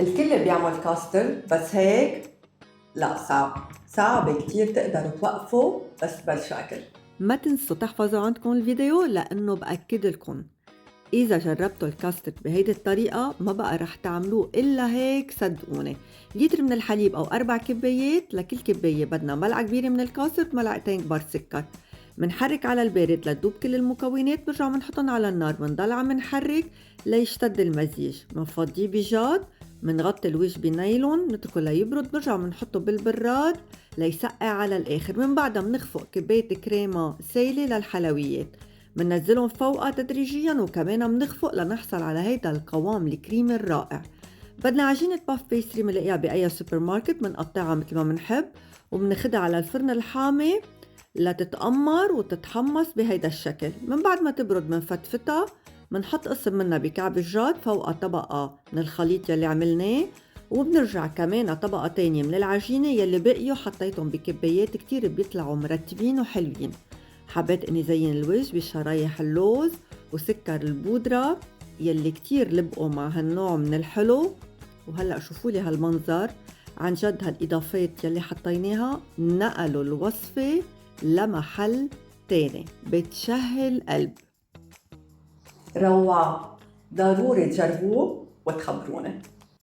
الكل بيعمل كاستر، بس هيك لا، صعب كتير تقدروا توقفوا بس تبلشوا أكل. ما تنسوا تحفظوا عندكم الفيديو لأنه بأكد لكم إذا جربتوا الكاسترد بهيدي الطريقة ما بقى رح تعملوه إلا هيك، صدقوني. لتر من الحليب أو 4 كبايات، لكل كباية بدنا ملعقة كبيرة من الكاسترد، ملعقتين كبار سكر. منحرك على البارد لتدوب كل المكونات، برجع منحطن على النار، منضل عم منحرك ليشتد المزيج. منفضيه بجاد، منغطي الوجه بنايلون، نتركه ليبرد، برجع منحطه بالبراد ليسقع على الآخر. من بعدها منخفق كباية كريمة سايلة للحلويات، مننزلهم فوقها تدريجيا، وكمان منخفق لنحصل على هيدا القوام الكريمي الرائع. بدنا عجينة باف بيستري منلاقيها بأي سوبر ماركت، منقطعها مثل ما منحب ومنخدها على الفرن الحامي لتتأمر وتتحمص بهيدا الشكل. من بعد ما تبرد منفتفتها، منحط قسم منها بكعب الجاد، فوقها طبقة من الخليط يلي عملناه، وبنرجع كمان طبقة تانية من العجينة يلي بقيوا حطيتهم بكبايات كتير بيطلعوا مرتبين وحلوين. حبيت اني زين الوجه بشرايح اللوز وسكر البودرة يلي كتير لبقوا مع هالنوع من الحلو. وهلأ شوفولي هالمنظر، عن جد هالإضافات يلي حطيناها نقلوا الوصفة لمحل تاني، بتشهي القلب. روعة، ضروري تجربوه وتخبروني.